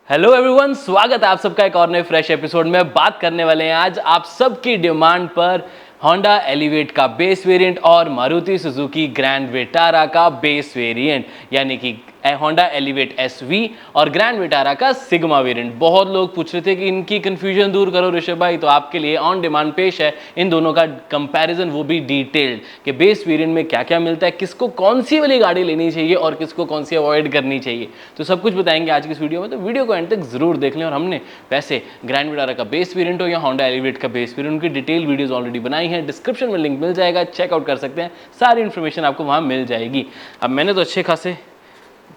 Hello everyone, स्वागत है आप सबका एक और नए फ्रेश एपिसोड में। बात करने वाले हैं आज आप सबकी डिमांड पर होंडा एलिवेट का बेस वेरिएंट और मारुति सुजुकी ग्रैंड विटारा का बेस वेरिएंट, यानी कि होंडा एलिवेट एसवी और ग्रैंड विटारा का सिग्मा वेरिएंट। बहुत लोग पूछ रहे थे कि इनकी कंफ्यूजन दूर करो ऋषभ भाई, तो आपके लिए ऑन डिमांड पेश है इन दोनों का कंपैरिजन, वो भी डिटेल्ड कि बेस वेरिएंट में क्या क्या मिलता है, किसको कौन सी वाली गाड़ी लेनी चाहिए और किसको कौन सी अवॉइड करनी चाहिए। तो सब कुछ बताएंगे आज की इस वीडियो में, तो वीडियो को एंड तक जरूर देख लें। और हमने वैसे ग्रैंड विटारा का बेस वेरिएंट हो या होंडा एलिवेट का बेस वेरिएंट, उनकी डिटेल वीडियोस ऑलरेडी बनाई है, डिस्क्रिप्शन में लिंक मिल जाएगा, चेकआउट कर सकते हैं, सारी इन्फॉर्मेशन आपको वहाँ मिल जाएगी। अब मैंने तो अच्छे खासे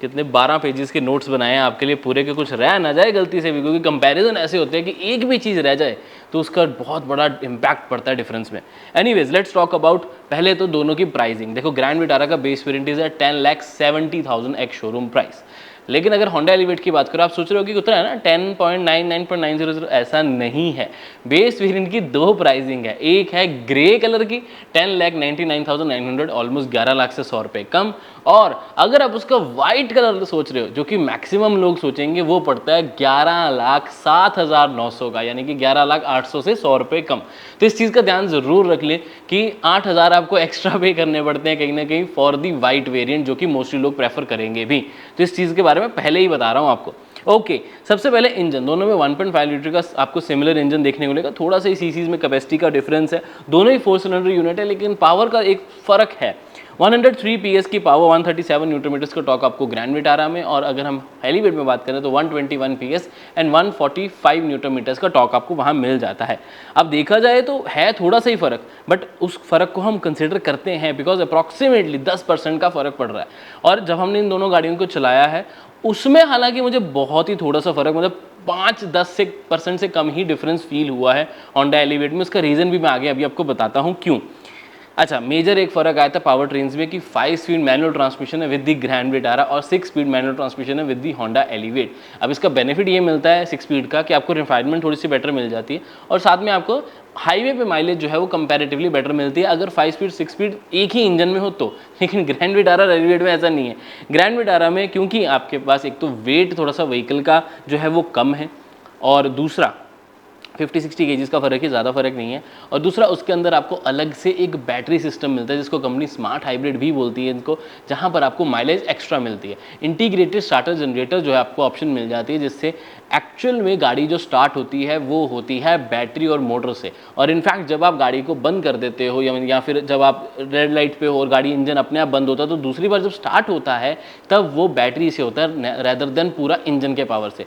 कितने 12 पेजेस के नोट्स बनाए हैं आपके लिए, पूरे के कुछ रह ना जाए गलती से भी, क्योंकि कंपैरिजन ऐसे होते हैं कि एक भी चीज़ रह जाए तो उसका बहुत बड़ा इंपैक्ट पड़ता है डिफरेंस में। एनीवेज लेट्स टॉक अबाउट पहले तो दोनों की प्राइसिंग। देखो, ग्रैंड विटारा का base variant is 10,70,000 ex showroom price, लेकिन अगर होंडा एलिवेट की बात करो, आप सोच रहे हो कि उतना है ना 10.99.900, ऐसा नहीं है। बेस वेरिएंट की दो प्राइसिंग है, एक है ग्रे कलर की 10,99,900, ऑलमोस्ट 11 लाख से 100 रुपये कम, और अगर आप उसका वाइट कलर सोच रहे हो, जो कि मैक्सिमम लोग सोचेंगे, वो पड़ता है 11,07,900 का, यानी कि 11,08,000 से 100 रुपये कम। तो इस चीज़ का ध्यान जरूर रख लें कि 8,000 आपको एक्स्ट्रा पे करने पड़ते हैं कहीं ना कहीं फॉर दी वाइट वेरिएंट, जो कि मोस्टली लोग प्रेफर करेंगे भी। तो इस चीज़ के बारे में पहले ही बता रहा हूँ आपको। ओके, सबसे पहले इंजन, दोनों में 1.5 लीटर का आपको सिमिलर इंजन देखने को मिलेगा, थोड़ा सा ही सीसीज में कैपेसिटी का डिफरेंस है। दोनों ही 4 सिलेंडर यूनिट है, लेकिन पावर का एक फर्क है। 103 PS की पावर, 137 न्यूटन मीटर्स का टॉक आपको ग्रैंड विटारा में, और अगर हम एलिवेट में बात करें तो 121 PS एंड 145 न्यूटन मीटर्स का टॉक आपको वहाँ मिल जाता है। अब देखा जाए तो है थोड़ा सा ही फर्क, बट उस फर्क को हम कंसिडर करते हैं बिकॉज अप्रॉक्सीमेटली 10% का फर्क पड़ रहा है। और जब हमने इन दोनों गाड़ियों को चलाया है, उसमें हालांकि मुझे बहुत ही थोड़ा सा फर्क, मतलब 5-10% से कम ही डिफरेंस फील हुआ है होंडा एलिवेट में। उसका रीज़न भी मैं आगे अभी आपको बताता हूँ क्यों। अच्छा, मेजर एक फर्क आया था पावर ट्रेन्स में कि 5 स्पीड मैनुअल ट्रांसमिशन है विद दी ग्रैंड विटारा और 6 स्पीड मैनुअल ट्रांसमिशन है विद दी होंडा एलिवेट। अब इसका बेनिफिट ये मिलता है 6 स्पीड का कि आपको रिफाइनमेंट थोड़ी सी बेटर मिल जाती है, और साथ में आपको हाईवे पे माइलेज जो है वो कंपैरेटिवली बेटर मिलती है अगर 5 स्पीड 6 स्पीड एक ही इंजन में हो तो। लेकिन ग्रैंड विटारा एलिवेट में ऐसा नहीं है। ग्रैंड विटारा में क्योंकि आपके पास एक तो वेट थोड़ा सा व्हीकल का जो है वो कम है, और दूसरा 50-60 केजीज का फर्क है, ज़्यादा फर्क नहीं है, और दूसरा उसके अंदर आपको अलग से एक बैटरी सिस्टम मिलता है जिसको कंपनी स्मार्ट हाइब्रिड भी बोलती है इनको, जहाँ पर आपको माइलेज एक्स्ट्रा मिलती है। इंटीग्रेटेड स्टार्टर जनरेटर जो है आपको ऑप्शन मिल जाती है, जिससे एक्चुअल में गाड़ी जो स्टार्ट होती है वो होती है बैटरी और मोटर से। और इनफैक्ट जब आप गाड़ी को बंद कर देते हो या फिर जब आप रेड लाइट पे हो और गाड़ी इंजन अपने आप बंद होता है, तो दूसरी बार जब स्टार्ट होता है तब वो बैटरी से होता है रेदर देन पूरा इंजन के पावर से।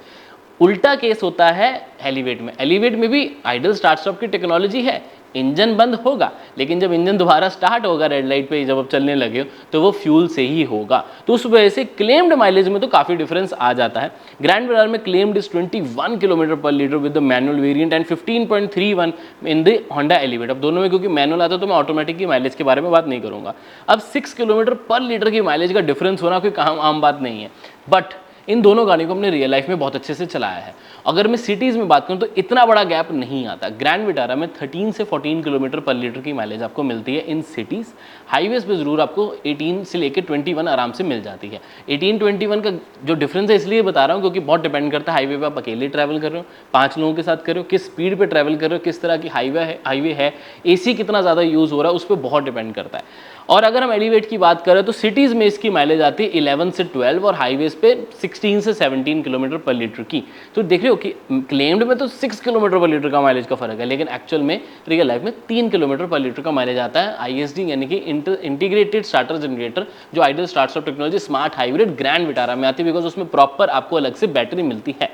उल्टा केस होता है एलिवेट में। एलिवेट में भी आइडल स्टार्ट स्टॉप की टेक्नोलॉजी है, इंजन बंद होगा, लेकिन जब इंजन दोबारा स्टार्ट होगा रेड लाइट पे जब आप चलने लगे हो तो वो फ्यूल से ही होगा। तो उस वजह से क्लेम्ड माइलेज में तो काफ़ी डिफरेंस आ जाता है। ग्रैंड विटारा में क्लेम्ड इज 21 किलोमीटर पर litre with the manual variant and 15.31 in the Honda elevate. अब दोनों में क्योंकि मैनुअल आता है तो मैं ऑटोमेटिक की माइलेज के बारे में बात नहीं करूँगा। अब 6 किलोमीटर पर लीटर की माइलेज का डिफरेंस होना कोई आम बात नहीं है, बट इन दोनों गाड़ियों को हमने रियल लाइफ में बहुत अच्छे से चलाया है। अगर मैं सिटीज़ में बात करूं तो इतना बड़ा गैप नहीं आता। ग्रैंड विटारा में 13 से 14 किलोमीटर पर लीटर की माइलेज आपको मिलती है इन सिटीज़। हाईवेज पे ज़रूर आपको 18 से लेकर 21 आराम से मिल जाती है। 18-21 का जो डिफरेंस है इसलिए बता रहा हूँ क्योंकि बहुत डिपेंड करता है हाईवे पे आप अकेले ट्रैवल कर रहे हो, 5 लोगों के साथ कर रहे हो, किस स्पीड पर ट्रैवल कर रहे हो, किस तरह की हाईवे है, AC कितना ज़्यादा यूज़ हो रहा है, उस पर बहुत डिपेंड करता है। और अगर हम एलिवेट की बात करें तो सिटीज़ में इसकी माइलेज आती है 11 से 12 और हाईवेज पे 16 से 17 किलोमीटर पर लीटर की। तो देख रहे हो कि क्लेम्ड में तो 6 किलोमीटर पर लीटर का माइलेज का फर्क है, लेकिन एक्चुअल में रियल लाइफ में 3 किलोमीटर पर लीटर का माइलेज आता है। ISD यानी कि इंटीग्रेटेड स्टार्टर जनरेटर, जो idol start stop technology smart hybrid grand Vitara में आती है, बिकॉज उसमें प्रॉपर आपको अलग से बैटरी मिलती है।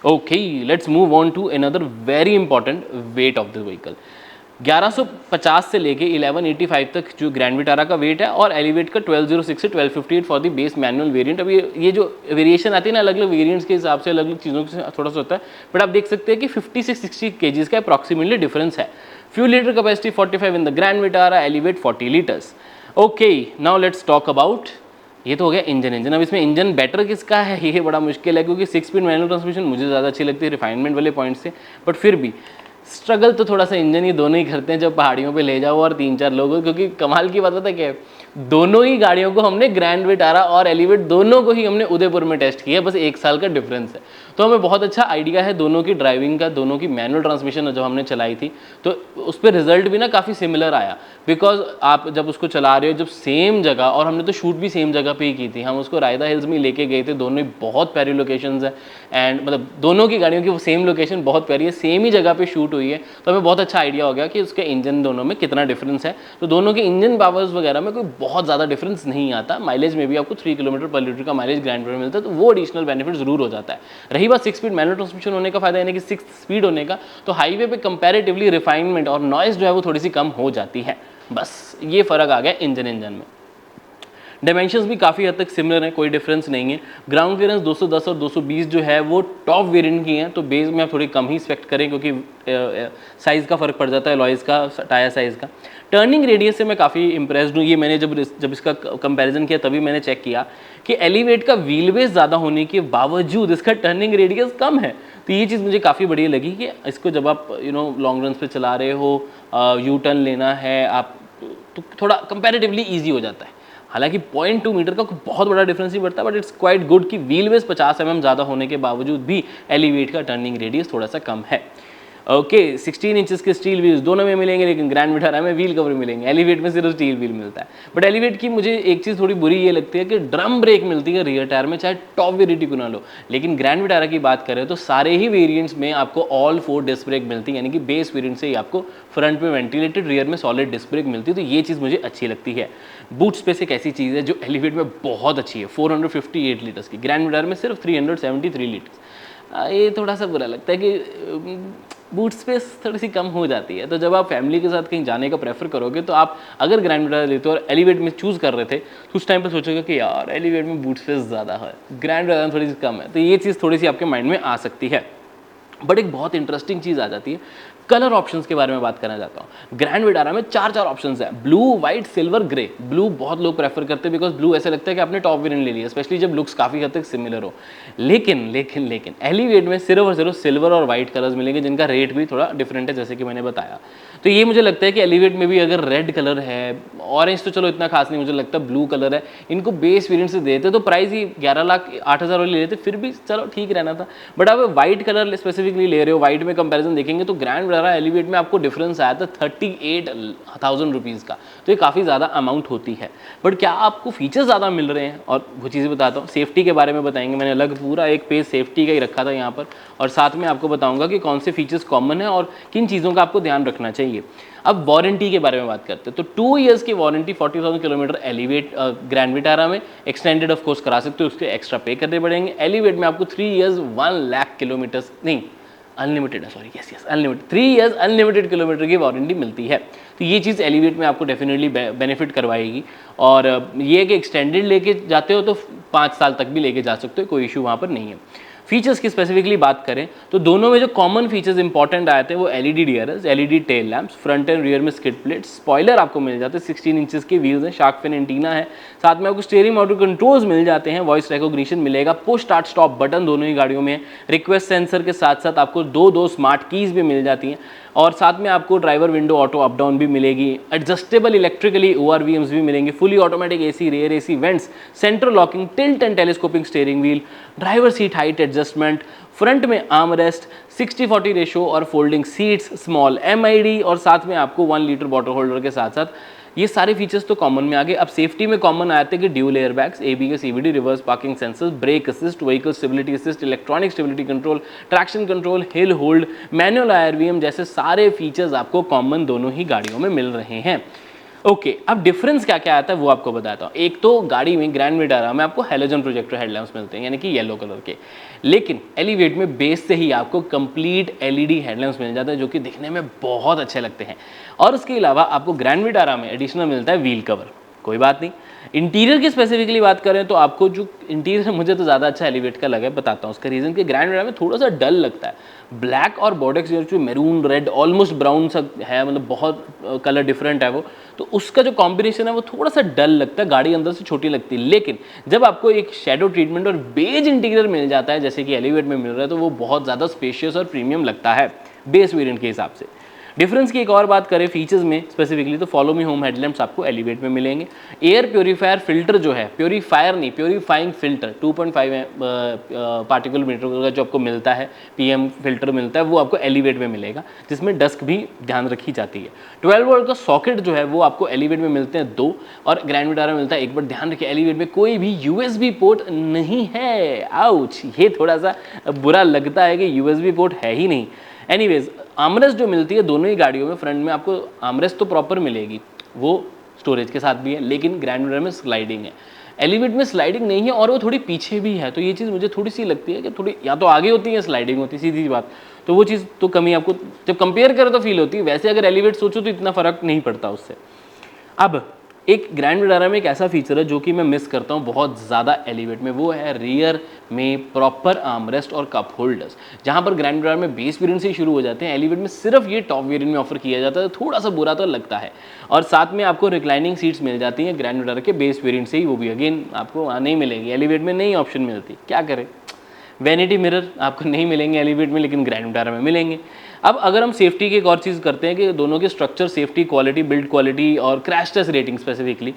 Okay, let's move on to another very important weight of the vehicle. 1150 से लेके 1185 तक जो ग्रैंड विटारा का वेट है, और एलिवेट का 1206 से 1258 for the base manual variant. अब ये जो वेरिएशन आती है ना, अलग अलग वेरिएंट्स के हिसाब से अलग अलग चीज़ों से थोड़ा सा होता है, बट आप देख सकते हैं कि 50 से 60 केजीज का अप्रॉक्सीमेटली डिफरेंस है। Fuel litre capacity 45 in the grand Vitara, elevate 40 litres. Okay, now let's talk about, ये तो हो गया इंजन। अब इसमें इंजन बेटर किसका है ये बड़ा मुश्किल है, क्योंकि 6 स्पीड मैनुअल ट्रांसमिशन मुझे ज़्यादा अच्छी लगती है रिफाइनमेंट वाले पॉइंट से, बट फिर भी स्ट्रगल तो थोड़ा सा इंजन ही दोनों ही करते हैं जब पहाड़ियों पे ले जाओ और 3-4 लोग हो। क्योंकि कमाल की बात है क्या है, दोनों ही गाड़ियों को हमने ग्रैंड विटारा और एलिवेट दोनों को ही हमने उदयपुर में टेस्ट किया, बस 1 साल का डिफरेंस है। तो हमें बहुत अच्छा आइडिया है दोनों की ड्राइविंग का, दोनों की मैनुअल ट्रांसमिशन जो हमने चलाई थी, तो उस पर रिजल्ट भी ना काफ़ी सिमिलर आया। बिकॉज आप जब उसको चला रहे हो जब सेम जगह, और हमने तो शूट भी सेम जगह पे ही की थी, हम उसको रायदा हिल्स में लेके गए थे, दोनों ही बहुत प्यारी लोकेशंस है, एंड मतलब दोनों की गाड़ियों की वो सेम लोकेशन बहुत प्यारी है, सेम ही जगह पे शूट हुई है। तो हमें बहुत अच्छा आइडिया हो गया कि उसके इंजन दोनों में कितना डिफरेंस है। तो दोनों के इंजन पावर्स वगैरह में कोई बहुत ज़्यादा डिफरेंस नहीं आता। माइलेज में भी आपको 3 किलोमीटर पर लीटर का माइलेज ग्रैंड विटारा में मिलता है, तो वो एडिशनल बेनिफिट जरूर हो जाता है। रही बात 6 स्पीड मैनुअल ट्रांसमिशन होने का फायदा, यानी कि 6 स्पीड होने का, तो हाईवे पे कंपैरेटिवली रिफाइनमेंट और नॉइस जो है वो थोड़ी सी कम हो जाती है। बस ये फ़र्क आ गया इंजन में। डायमेंशंस भी काफ़ी हद तक सिमिलर हैं, कोई डिफरेंस नहीं है। ग्राउंड क्लियरेंस 210 और 220 जो है वो टॉप वेरिएंट की हैं, तो बेस में आप थोड़ी कम ही एक्सपेक्ट करें, क्योंकि साइज़ का फ़र्क पड़ जाता है लॉयज़ का, टायर साइज़ का। टर्निंग रेडियस से मैं काफ़ी इंप्रेस्ड हूँ। ये मैंने जब इसका कंपैरिजन किया तभी मैंने चेक किया कि एलिवेट का व्हील बेस ज़्यादा होने के बावजूद इसका टर्निंग रेडियस कम है। तो ये चीज़ मुझे काफ़ी बढ़िया लगी कि इसको जब आप लॉन्ग रन पे चला रहे हो, यू टर्न लेना है आप, तो थोड़ा कंपैरेटिवली ईजी हो जाता है। हालांकि 0.2 मीटर का बहुत बड़ा डिफरेंस नहीं पड़ता, बट इट्स क्वाइट गुड कि व्हील बेस 50 mm ज़्यादा होने के बावजूद भी एलिवेट का टर्निंग रेडियस थोड़ा सा कम है। ओके 16 इंचेस के स्टील व्हील्स दोनों में मिलेंगे, लेकिन ग्रैंड विटारा में व्हील कवर मिलेंगे, एलिवेट में सिर्फ स्टील व्हील मिलता है। बट एलिवेट की मुझे एक चीज़ थोड़ी बुरी ये लगती है कि ड्रम ब्रेक मिलती है रियर टायर में, चाहे टॉप वेरिएंट क्यों ना लो। लेकिन ग्रैंड विटारा की बात करें तो सारे ही वेरिएंट्स में आपको ऑल 4 डिस्क ब्रेक मिलती है, यानी कि बेस वेरिएंट से ही आपको फ्रंट में वेंटिलेटेड, रियर में सॉलिड डिस्क ब्रेक मिलती है। तो ये चीज़ मुझे अच्छी लगती है। बूट स्पेस एक ऐसी चीज़ है जो एलिवेट में बहुत अच्छी है, 458 लीटर्स की, ग्रैंड विटारा में सिर्फ 373 लीटर्स। ये थोड़ा सा बुरा लगता है कि बूट स्पेस थोड़ी सी कम हो जाती है। तो जब आप फैमिली के साथ कहीं जाने का प्रेफर करोगे, तो आप अगर ग्रैंड विटारा लेते हो और एलिवेट में चूज़ कर रहे थे, तो उस टाइम पर सोचोगे कि यार एलिवेट में बूट स्पेस ज़्यादा है, ग्रैंड विटारा में थोड़ी सी कम है। तो ये चीज़ थोड़ी सी आपके माइंड में आ सकती है। बट एक बहुत इंटरेस्टिंग चीज़ आ जाती है, कलर ऑप्शंस के बारे में बात करना चाहता हूँ। ग्रैंड विटारा में 4 ऑप्शंस हैं, blue, white, silver, grey. Blue बहुत लोग प्रेफर करते हैं, बिकॉज ब्लू ऐसा लगता है कि आपने टॉप वेरिएंट ले लिया, स्पेशली जब लुक्स काफ़ी हद तक सिमिलर हो। लेकिन एलिवेट में सिर्फ और सिर्फ सिल्वर और व्हाइट कलर्स मिलेंगे, जिनका रेट भी थोड़ा डिफरेंट है, जैसे कि मैंने बताया। तो ये मुझे लगता है कि एलिवेट में भी अगर रेड कलर है, ऑरेंज तो चलो इतना खास नहीं मुझे लगता, ब्लू कलर है, इनको बेस वेरिएंट से देते तो प्राइस ही 11,08,000 वाली लेते, फिर भी चलो ठीक रहना था। बट आप व्हाइट कलर स्पेसिफिकली ले रहे हो, व्हाइट में कंपैरिजन देखेंगे तो ग्रैंड विटारा एलिवेट में आपको डिफरेंस आया था 38,000 रुपीज़ का। तो ये काफ़ी ज़्यादा अमाउंट होती है। बट क्या आपको फीचर्स ज़्यादा मिल रहे हैं? और वो चीज़ें बताता हूँ, सेफ्टी के बारे में बताएंगे, मैंने अलग पूरा एक पेज सेफ्टी का ही रखा था यहाँ पर, और साथ में आपको बताऊँगा कि कौन से फीचर्स कॉमन है और किन चीज़ों का आपको ध्यान रखना चाहिए। अब वारंटी के बारे में बात करते हैं, तो 2 ईयर्स की warranty 40,000 kilometre elevate grand Vitara में, एक्सटेंडेड ऑफ कोर्स करा सकते हो, उसके एक्स्ट्रा पे करने पड़ेंगे। एलिवेट में आपको 3 ईयर्स 1 लाख किलोमीटर्स नहीं, अनलिमिटेड है, sorry, yes unlimited, 3 years unlimited kilometre की वारंटी मिलती है। तो ये चीज़ एलिवेट में आपको डेफिनेटली बेनिफिट करवाएगी। और ये कि एक्सटेंडेड लेके जाते हो तो 5 साल तक भी लेके जा सकते हो, कोई इशू वहाँ पर नहीं है। फीचर्स की स्पेसिफिकली बात करें तो दोनों में जो कॉमन फीचर्स इंपॉर्टेंट आए थे वो LED DRS, LED tail lamps, front end rear में स्किड प्लेट्स, स्पॉइलर आपको मिल जाते हैं, 16 इंचेस के व्हील्स हैं, शार्क फिन एंटीना है, साथ में आपको स्टीयरिंग ऑटो कंट्रोल्स मिल जाते हैं, वॉइस रिकॉग्निशन मिलेगा, पुश स्टार्ट स्टॉप बटन दोनों ही गाड़ियों में, रिक्वेस्ट सेंसर के साथ साथ आपको दो स्मार्ट कीज भी मिल जाती हैं, और साथ में आपको driver window auto up down भी मिलेगी, एडजस्टेबल इलेक्ट्रिकली ओआरवीएम्स भी मिलेंगे, fully automatic AC, rear AC vents, central locking, tilt and telescoping steering wheel, driver seat height adjustment, front में आर्म रेस्ट, 60-40 रेशो और फोल्डिंग सीट्स, स्मॉल एमआईडी, और साथ में आपको 1 लीटर बॉटल होल्डर के साथ साथ ये सारे फीचर्स तो कॉमन में आ गए। अब सेफ्टी में कॉमन आते हैं कि dual air bags, ABS, CVD, reverse parking sensors, brake assist, vehicle stability assist, electronic stability control, traction control, hill hold, manual IRVM जैसे सारे फीचर्स आपको कॉमन दोनों ही गाड़ियों में मिल रहे हैं। ओके, अब डिफरेंस क्या क्या आता है वो आपको बताता हूँ। एक तो गाड़ी में ग्रैंड विटारा में आपको हेलोजन प्रोजेक्टर हेडलैम्प्स मिलते हैं, यानी कि येलो कलर के, लेकिन एलिवेट में बेस से ही आपको कंप्लीट एलईडी हेडलैम्प्स मिल जाते हैं, जो कि दिखने में बहुत अच्छे लगते हैं। और उसके अलावा आपको ग्रैंड विटारा में एडिशनल मिलता है व्हील कवर। कोई बात नहीं, इंटीरियर की स्पेसिफिकली बात करें तो आपको जो इंटीरियर मुझे तो ज़्यादा अच्छा एलिवेट का लगा है, बताता हूँ उसका रीज़न कि ग्रैंड विटारा में थोड़ा सा डल लगता है। ब्लैक और बॉर्डर जो मैरून रेड ऑलमोस्ट ब्राउन सा है, मतलब बहुत कलर डिफरेंट है वो, तो उसका जो कॉम्बिनेशन है वो थोड़ा सा डल लगता है, गाड़ी अंदर से छोटी लगती है। लेकिन जब आपको एक शेडो ट्रीटमेंट और बेज इंटीरियर मिल जाता है, जैसे कि एलिवेट में मिल रहा है, तो वो बहुत ज़्यादा स्पेशियस और प्रीमियम लगता है बेस वेरिएंट के हिसाब से। डिफरेंस की एक और बात करें फीचर्स में स्पेसिफिकली, तो फॉलो मी होम हेडलैम्प्स आपको एलिवेट में मिलेंगे। एयर प्योरीफायर फिल्टर जो है, प्योरीफायर नहीं, प्योरीफाइंग फिल्टर 2.5 पार्टिकल मीटर का जो आपको मिलता है, पीएम फिल्टर मिलता है, वो आपको एलिवेट में मिलेगा, जिसमें डस्क भी ध्यान रखी जाती है। 12 वोल्ट का सॉकेट जो है वो आपको एलिवेट में मिलते हैं 2 और ग्रैंड विटारा में मिलता है 1। बट ध्यान रखिए एलिवेट में कोई भी यूएसबी पोर्ट नहीं है। आउच, ये थोड़ा सा बुरा लगता है कि यूएसबी पोर्ट है ही नहीं। एनीवेज, आर्मरेस्ट जो मिलती है दोनों ही गाड़ियों में, फ्रंट में आपको आर्मरेस्ट तो प्रॉपर मिलेगी, वो स्टोरेज के साथ भी है, लेकिन ग्रैंड विटारा में स्लाइडिंग है। एलिवेट में स्लाइडिंग नहीं है और वो थोड़ी पीछे भी है, तो ये चीज़ मुझे थोड़ी सी लगती है कि थोड़ी या तो आगे होती है स्लाइडिंग होती है, सीधी सी बात। तो वो चीज़ तो कमी आपको जब कंपेयर करो तो फील होती है। वैसे अगर एलिवेट सोचो तो इतना फर्क नहीं पड़ता उससे। अब एक ग्रैंड विटारा में एक ऐसा फीचर है जो कि मैं मिस करता हूँ बहुत ज़्यादा एलिवेट में, वो है रियर में प्रॉपर आर्मरेस्ट और कप होल्डर्स। जहाँ पर ग्रैंड विटारा में बेस वेरिएंट से ही शुरू हो जाते हैं, एलिवेट में सिर्फ ये टॉप वेरिएंट में ऑफर किया जाता है, तो थोड़ा सा बुरा तो लगता है। और साथ में आपको रिक्लाइनिंग सीट्स मिल जाती हैं ग्रैंड विटारा के बेस वेरिएंट से ही, वो भी अगेन आपको वहाँ नहीं मिलेगी, एलिवेट में नई ऑप्शन मिलती, क्या करें। वैनिटी मिरर आपको नहीं मिलेंगे एलिवेट में, लेकिन ग्रैंड विटारा में मिलेंगे। अब अगर हम सेफ्टी की एक और चीज़ करते हैं कि दोनों के structure, safety, quality, build quality और क्रैश टेस्ट रेटिंग स्पेसिफिकली,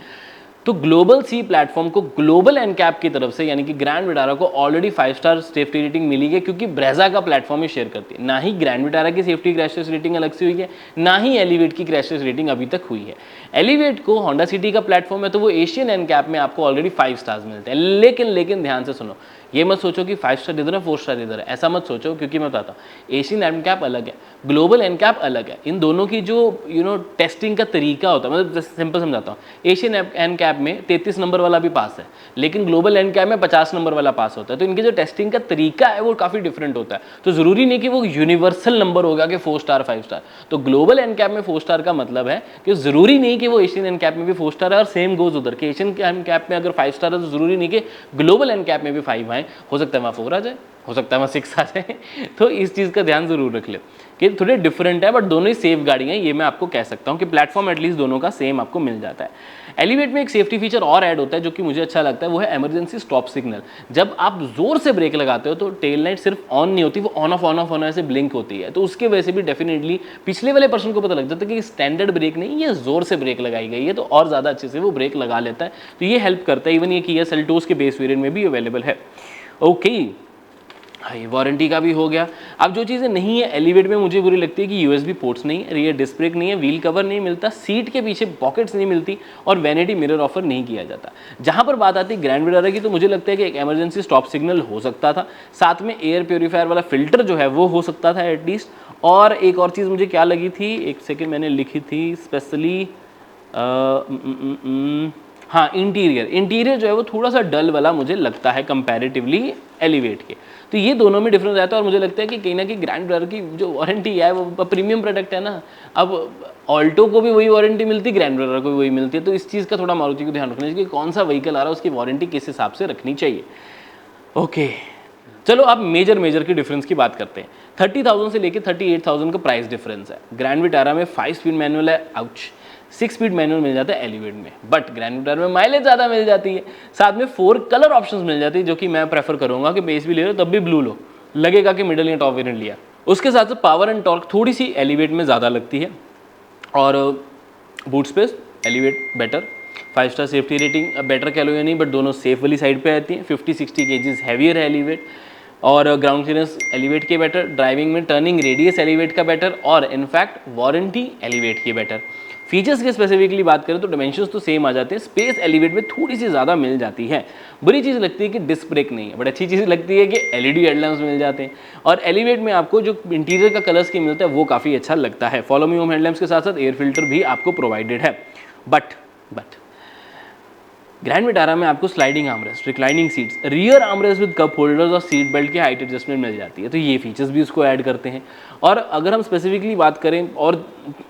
तो ग्लोबल सी प्लेटफॉर्म को ग्लोबल एनकैप की तरफ से यानी कि ग्रैंड विटारा को ऑलरेडी 5 स्टार सेफ्टी रेटिंग मिली है, क्योंकि ब्रेजा का प्लेटफॉर्म ही शेयर करती है। ना ही ग्रैंड विटारा की सेफ्टी क्रैश टेस्ट रेटिंग अलग से हुई है, ना ही एलिवेट की क्रैश टेस्ट रेटिंग अभी तक हुई है। एलिवेट को होंडा सिटी का प्लेटफॉर्म है, तो वो एशियन एनकैप में आपको ऑलरेडी 5 स्टार्स मिलते हैं। लेकिन ध्यान से सुनो, ये मत सोचो कि 5 स्टार इधर है 4 स्टार इधर है, ऐसा मत सोचो, क्योंकि मैं बताता हूँ एशियन एनकैप अलग है, ग्लोबल एनकैप अलग है। इन दोनों की जो टेस्टिंग का तरीका होता है, मतलब सिंपल समझाता हूँ, एशियन एनकैप में 33 नंबर वाला भी पास है, लेकिन ग्लोबल एनकैप में 50 नंबर वाला पास होता है। तो इनके जो टेस्टिंग का तरीका है वो काफ़ी डिफरेंट होता है। तो ज़रूरी नहीं कि वो यूनिवर्सल नंबर होगा कि 4 स्टार 5 स्टार। तो ग्लोबल एनकैप में 4 स्टार का मतलब है कि ज़रूरी नहीं कि वो एशियन एनकैप में भी 4 स्टार है, और सेम गोज उधर कि एशियन एनकैप में अगर 5 स्टार है तो ज़रूरी नहीं कि ग्लोबल एनकैप में भी 5 आए, हो सकता है वहाँ 4 आ जाए, हो सकता है वहाँ 6 आ जाए। तो इस चीज़ का ध्यान जरूर रख ले कि थोड़े डिफरेंट है, बट दोनों ही सेफ गाड़ी हैं, ये मैं आपको कह सकता हूँ कि प्लेटफॉर्म एटलीस्ट दोनों का सेम आपको मिल जाता है। एलिवेट में एक सेफ्टी फीचर और ऐड होता है जो कि मुझे अच्छा लगता है, वो है इमरजेंसी स्टॉप सिग्नल। जब आप जोर से ब्रेक लगाते हो तो टेल लाइट सिर्फ ऑन नहीं होती, वो ऑन ऑफ ऐसे ब्लिंक होती है। तो उसके वजह से भी डेफिनेटली पिछले वाले पर्सन को पता लग जाता है कि स्टैंडर्ड ब्रेक नहीं, ये जोर से ब्रेक लगाई गई है, तो और ज़्यादा अच्छे से वो ब्रेक लगा लेता है। तो ये हेल्प करता है। इवन ये किया सेल्टोस के बेस वेरिएंट में भी अवेलेबल है। ओके, हाई वारंटी का भी हो गया। अब जो चीज़ें नहीं है एलिवेट में मुझे बुरी लगती है कि यूएसबी पोर्ट्स नहीं है, रियर डिस्क ब्रेक नहीं है, व्हील कवर नहीं मिलता, सीट के पीछे पॉकेट्स नहीं मिलती, और वैनिटी मिरर ऑफर नहीं किया जाता। जहां पर बात आती है ग्रैंड विटारा की, तो मुझे लगता है कि एक इमरजेंसी स्टॉप सिग्नल हो सकता था, साथ में एयर प्योरीफायर वाला फिल्टर जो है वो हो सकता था एटलीस्ट। और एक और चीज़ मुझे क्या लगी थी, एक सेकेंड मैंने लिखी थी स्पेशली, हाँ इंटीरियर जो है वो थोड़ा सा डल वाला मुझे लगता है कंपैरेटिवली एलिवेट के। तो ये दोनों में डिफरेंस रहता है, और मुझे लगता है कि कहीं ना कहीं ग्रैंड विटारा की जो वारंटी है वो प्रीमियम प्रोडक्ट है ना। अब ऑल्टो को भी वही वारंटी मिलती है, ग्रैंड विटारा को भी वही मिलती है, तो इस चीज़ का थोड़ा मारुति को ध्यान रखना चाहिए कि कौन सा व्हीकल आ रहा है उसकी वारंटी किस हिसाब से रखनी चाहिए। ओके, चलो अब मेजर की डिफरेंस की बात करते हैं। 30,000 से लेकर 38,000 का प्राइस डिफरेंस है। ग्रैंड विटारा में 5 स्पीड मैनुअल है, आउच, 6 स्पीड मैनुअल मिल जाता है एलिवेट में, बट ग्रैंड विटारा में माइलेज ज़्यादा मिल जाती है, साथ में 4 कलर ऑप्शंस मिल जाती है, जो कि मैं प्रेफर करूंगा कि बेस भी ले लो तब भी ब्लू लो, लगेगा कि मिडिल या टॉप वेरिएंट लिया। उसके साथ साथ पावर एंड टॉर्क थोड़ी सी एलिवेट में ज़्यादा लगती है, और boot space elevate better, 5 star safety rating better कह लो या नहीं, बट दोनों सेफ वाली साइड पे आती हैं। 50-60 केजीज हैवियर है एलिवेट, और ग्राउंड क्लियरेंस एलिवेट के बेटर, ड्राइविंग में टर्निंग रेडियस एलिवेट का बेटर, और इनफैक्ट वारंटी एलिवेट की बेटर। फीचर्स की स्पेसिफिकली बात करें तो डायमेंशंस तो सेम आ जाते हैं, स्पेस एलिवेट में थोड़ी सी ज़्यादा मिल जाती है। बुरी चीज़ लगती है कि डिस्क ब्रेक नहीं है, बट अच्छी चीज़ लगती है कि एलईडी हेडलैम्प्स मिल जाते हैं, और एलिवेट में आपको जो इंटीरियर का कलर स्कीम मिलता है वो काफ़ी अच्छा लगता है। फॉलो मी होम हेडलैम्प्स के साथ साथ एयर फिल्टर भी आपको प्रोवाइडेड है। बट ग्रैंड विटारा में आपको sliding armrest, reclining seats, rear armrest with cup holders और सीट बेल्ट की हाइट एडजस्टमेंट मिल जाती है, तो ये फीचर्स भी उसको ऐड करते हैं। और अगर हम स्पेसिफिकली बात करें और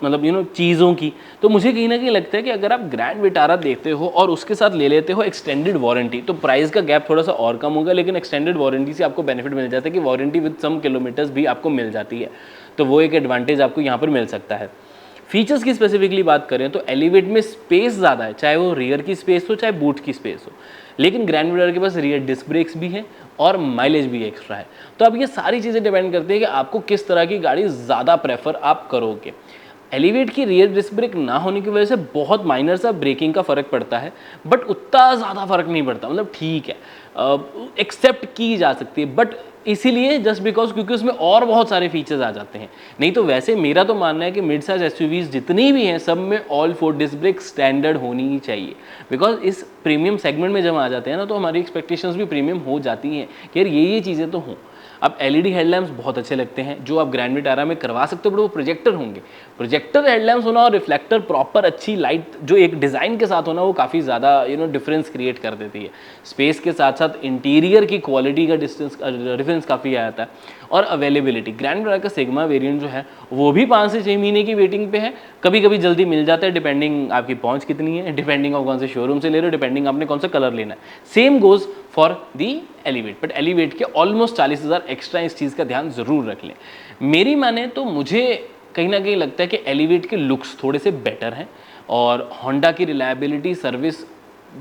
मतलब चीज़ों की, तो मुझे कहीं ना कहीं लगता है कि अगर आप ग्रैंड विटारा देखते हो और उसके साथ ले लेते हो एक्सटेंडेड वारंटी, तो प्राइस का गैप थोड़ा सा और कम होगा, लेकिन एक्सटेंडेड वारंटी से आपको बेनिफिट मिल जाता है कि वारंटी विद सम किलोमीटर्स भी आपको मिल जाती है, तो वो एक एडवांटेज आपको यहाँ पर मिल सकता है। फीचर्स की स्पेसिफिकली बात करें तो एलिवेट में स्पेस ज़्यादा है, चाहे वो रियर की स्पेस हो चाहे बूट की स्पेस हो, लेकिन ग्रैंड विटारा के पास रियर डिस्क ब्रेक्स भी हैं और माइलेज भी एक्स्ट्रा है। तो अब ये सारी चीज़ें डिपेंड करती है कि आपको किस तरह की गाड़ी ज़्यादा प्रेफर आप करोगे। एलिवेट की रियर डिस्क ब्रेक ना होने की वजह से बहुत माइनर सा ब्रेकिंग का फ़र्क पड़ता है, बट उतना ज़्यादा फर्क नहीं पड़ता, मतलब ठीक है, एक्सेप्ट की जा सकती है, बट इसीलिए जस्ट बिकॉज क्योंकि उसमें और बहुत सारे फीचर्स आ जाते हैं। नहीं तो वैसे मेरा तो मानना है कि मिड साइज एसयूवीज जितनी भी हैं सब में ऑल 4 डिस्क ब्रेक स्टैंडर्ड होनी ही चाहिए, बिकॉज इस प्रीमियम सेगमेंट में जब आ जाते हैं ना तो हमारी एक्सपेक्टेशंस भी प्रीमियम हो जाती हैं कि यार ये चीज़ें तो हों। अब एलईडी हेडलैम्प्स बहुत अच्छे लगते हैं जो आप ग्रैंड विटारा में करवा सकते हो, बट वो प्रोजेक्टर होंगे। प्रोजेक्टर हेडलैम्प्स होना और रिफ्लेक्टर प्रॉपर अच्छी लाइट जो एक डिज़ाइन के साथ होना वो काफ़ी ज़्यादा डिफरेंस क्रिएट कर देती है। स्पेस के साथ साथ इंटीरियर की क्वालिटी का डिफरेंस काफ़ी आ जाता है। और अवेलेबिलिटी, ग्रैंड विटारा का सिग्मा वेरिएंट जो है वो भी 5 से 6 महीने की वेटिंग पे है, कभी कभी जल्दी मिल जाता है डिपेंडिंग आपकी पहुंच कितनी है, डिपेंडिंग आप कौन से शोरूम से ले रहे हो, डिपेंडिंग आपने कौन सा कलर लेना है। Same goes for the elevate, but elevate के ऑलमोस्ट 40,000 एक्स्ट्रा इस चीज़ का ध्यान ज़रूर रख लें। मेरी माने तो मुझे कहीं ना कहीं लगता है कि एलिवेट के लुक्स थोड़े से बेटर हैं और होंडा की रिलायबिलिटी सर्विस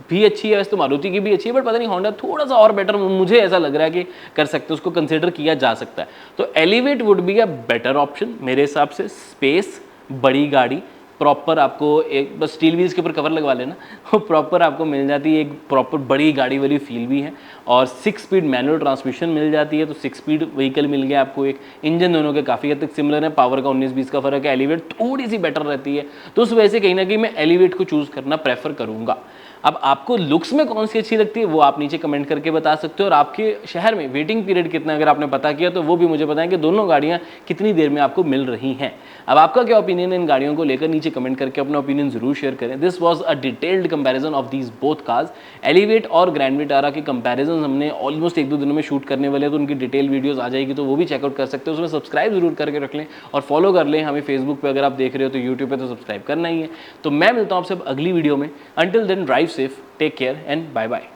भी अच्छी है, वैसे तो मारुति की भी अच्छी है, बट पता नहीं होंडा थोड़ा सा और बेटर मुझे ऐसा लग रहा है कि कर सकते हैं, उसको कंसिडर किया जा सकता है। तो elevate would be a better option मेरे हिसाब से। स्पेस, बड़ी गाड़ी, प्रॉपर आपको एक बस स्टील व्हील्स के ऊपर कवर लगवा लेना वो प्रॉपर आपको मिल जाती है, एक प्रॉपर बड़ी गाड़ी वाली फील भी है। और 6 स्पीड मैनुअल ट्रांसमिशन मिल जाती है, तो 6 स्पीड व्हीकल मिल गया आपको। एक इंजन दोनों के काफ़ी हद तक सिमिलर है, पावर का 19-20 का फर्क है, एलिवेट थोड़ी सी बेटर रहती है, तो उस वजह से कहीं ना कहीं मैं एलिवेट को चूज़ करना प्रेफर करूँगा। अब आपको लुक्स में कौन सी अच्छी लगती है वो आप नीचे कमेंट करके बता सकते हो, और आपके शहर में वेटिंग पीरियड कितना अगर आपने पता किया तो वो भी मुझे बताएं कि दोनों गाड़ियाँ कितनी देर में आपको मिल रही हैं। अब आपका क्या ओपिनियन है इन गाड़ियों को लेकर, नीचे कमेंट करके अपना ओपिनियन जरूर शेयर करें। This was a detailed comparison of these both cars. Elevate और ग्रैंड विटारा के कंपैरिजन हमने ऑलमोस्ट 1-2 दिनों में शूट करने वाले हैं, तो उनकी डिटेल वीडियोस आ जाएगी, तो वो भी चेकआउट कर सकते हो। उसमें सब्सक्राइब जरूर करके रख लें और फॉलो कर लें हमें फेसबुक पे, अगर आप देख रहे हो तो यूट्यूब पे तो सब्सक्राइब करना ही है। तो मैं मिलता हूँ आपसे अगली वीडियो में। Until then drive safe, take care and bye bye.